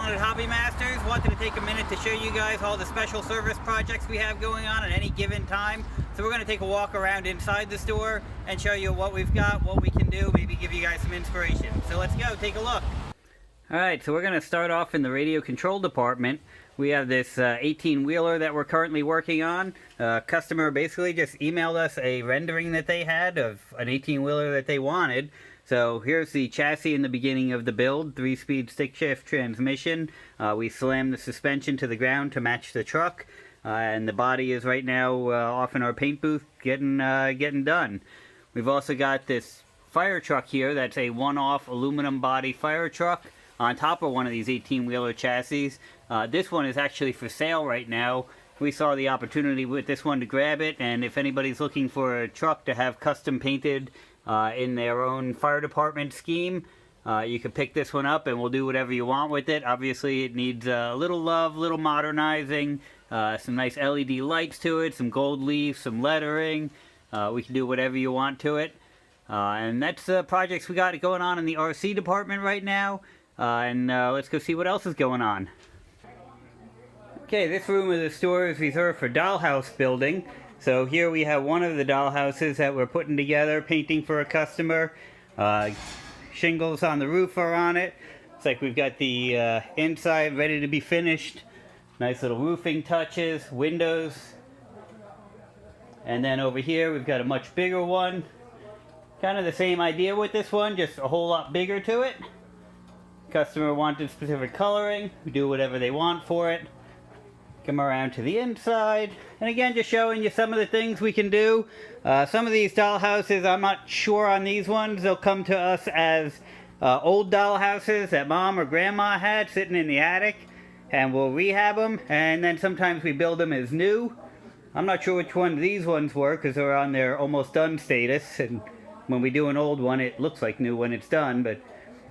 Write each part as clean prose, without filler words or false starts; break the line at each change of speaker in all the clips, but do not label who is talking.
Alan at Hobbymasters. Wanted to take a minute to show you guys all the special service projects we have going on at any given time. So we're going to take a walk around inside the store and show you what we've got, what we can do, maybe give you guys some inspiration. So let's go, take a look. Alright, so we're going to start off in the radio control department. We have this 18-wheeler that we're currently working on. Customer basically just emailed us a rendering that they had of an 18-wheeler that they wanted. So here's the chassis in the beginning of the build, 3-speed stick-shift transmission. We slammed the suspension to the ground to match the truck, and the body is right now off in our paint booth getting done. We've also got this fire truck here that's a one-off aluminum body fire truck on top of one of these 18-wheeler chassis. This one is actually for sale right now. We saw the opportunity with this one to grab it, and if anybody's looking for a truck to have custom painted in their own fire department scheme, you can pick this one up and we'll do whatever you want with it. Obviously it needs a little love, little modernizing, some nice LED lights to it, some gold leaf, some lettering. We can do whatever you want to it. And that's the projects we got going on in the RC department right now. Let's go see what else is going on. Okay, this room of the store is reserved for dollhouse building. So here we have one of the dollhouses that we're putting together, painting for a customer. Shingles on the roof are on it. It's like we've got the inside ready to be finished. Nice little roofing touches, windows. And then over here we've got a much bigger one. Kind of the same idea with this one, just a whole lot bigger to it. Customer wanted specific coloring. We do whatever they want for it. Come around to the inside, and again just showing you some of the things we can do. Some of these dollhouses, I'm not sure on these ones, they'll come to us as old dollhouses that mom or grandma had sitting in the attic, and we'll rehab them, and then sometimes we build them as new. I'm not sure which one these ones were because they're on their almost done status, and when we do an old one it looks like new when it's done. But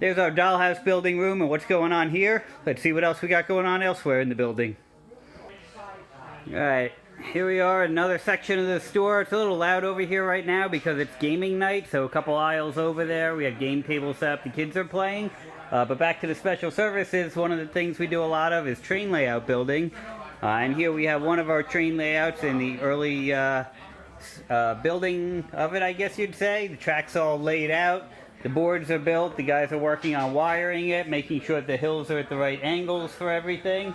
there's our dollhouse building room and what's going on here. Let's see what else we got going on elsewhere in the building. Alright, here we are, another section of the store. It's a little loud over here right now because it's gaming night, so a couple aisles over there. We have game tables set up, the kids are playing. But back to the special services, one of the things we do a lot of is train layout building. And here we have one of our train layouts in the early building of it, I guess you'd say. The track's all laid out, the boards are built, the guys are working on wiring it, making sure that the hills are at the right angles for everything.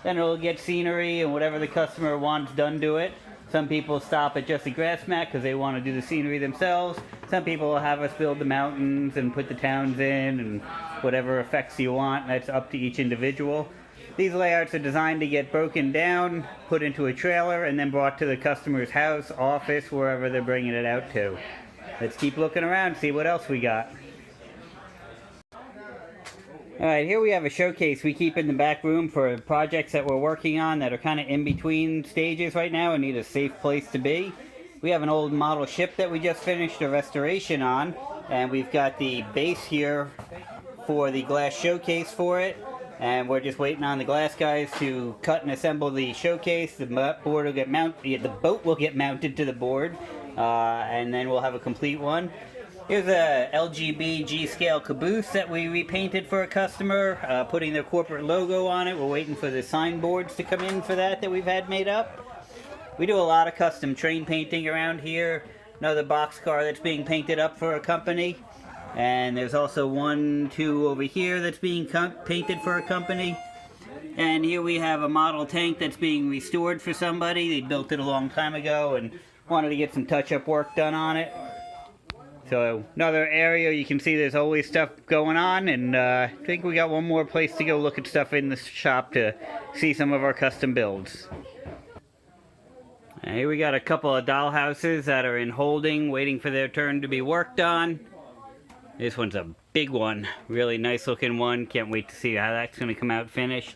Then it'll get scenery and whatever the customer wants done to it. Some people stop at just a grass mat because they want to do the scenery themselves. Some people will have us build the mountains and put the towns in and whatever effects you want. That's up to each individual. These layouts are designed to get broken down, put into a trailer, and then brought to the customer's house, office, wherever they're bringing it out to. Let's keep looking around, see what else we got. Alright, here we have a showcase we keep in the back room for projects that we're working on that are kind of in between stages right now and need a safe place to be. We have an old model ship that we just finished a restoration on, and we've got the base here for the glass showcase for it, and we're just waiting on the glass guys to cut and assemble the showcase. The board will get mounted, the boat will get mounted to the board, and then we'll have a complete one. Here's a LGB G-scale caboose that we repainted for a customer, putting their corporate logo on it. We're waiting for the signboards to come in for that we've had made up. We do a lot of custom train painting around here. Another boxcar that's being painted up for a company. And there's also one, two over here that's being painted for a company. And here we have a model tank that's being restored for somebody. They built it a long time ago and wanted to get some touch-up work done on it. So another area you can see there's always stuff going on, and I think we got one more place to go look at stuff in the shop to see some of our custom builds. Here we got a couple of dollhouses that are in holding, waiting for their turn to be worked on. This one's a big one, really nice looking one. Can't wait to see how that's going to come out finished.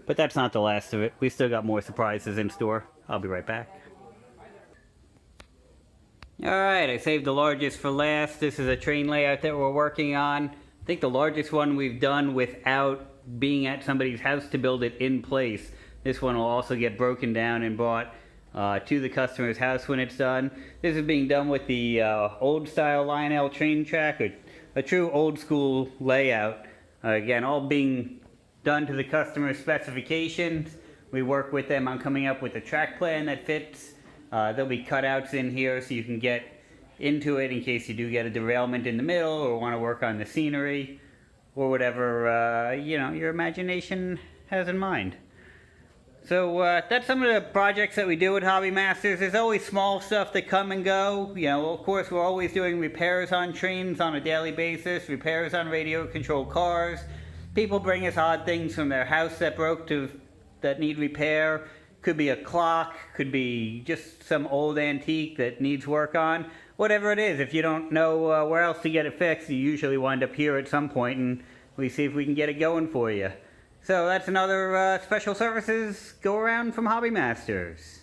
But that's not the last of it. We still got more surprises in store. I'll be right back. Alright, I saved the largest for last. This is a train layout that we're working on. I think the largest one we've done without being at somebody's house to build it in place. This one will also get broken down and brought to the customer's house when it's done. This is being done with the old style Lionel train track, or a true old school layout. Again, all being done to the customer's specifications. We work with them on coming up with a track plan that fits. There'll be cutouts in here so you can get into it in case you do get a derailment in the middle or want to work on the scenery or whatever your imagination has in mind. So that's some of the projects that we do at Hobbymasters. There's always small stuff that come and go. Of course, we're always doing repairs on trains on a daily basis, repairs on radio-controlled cars. People bring us odd things from their house that broke that need repair. Could be a clock, could be just some old antique that needs work on. Whatever it is, if you don't know where else to get it fixed, you usually wind up here at some point and we see if we can get it going for you. So that's another special services go around from Hobbymasters.